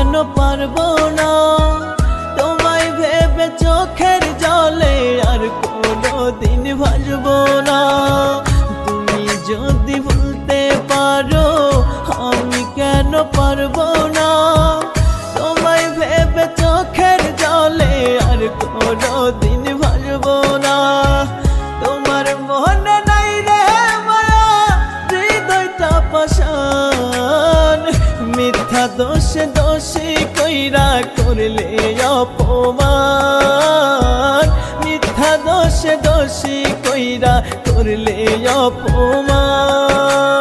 কেন পারবো না তোমায় ভেবে চোখের জলে আর কোনোদিন ভাসবো না। তুমি যদি ভুলতে পারো আমি কেন পারবো না তোমায় ভেবে চোখের জলে আর কোনোদিন ভাসবো না। তোমার মনে নাই রে মায়া হৃদয়টা পাষাণ, মিথ্যা দোষে দোষী কইরা করলে অপমান, মিথ্যা দোষে দোষী কইরা করলে অপমান।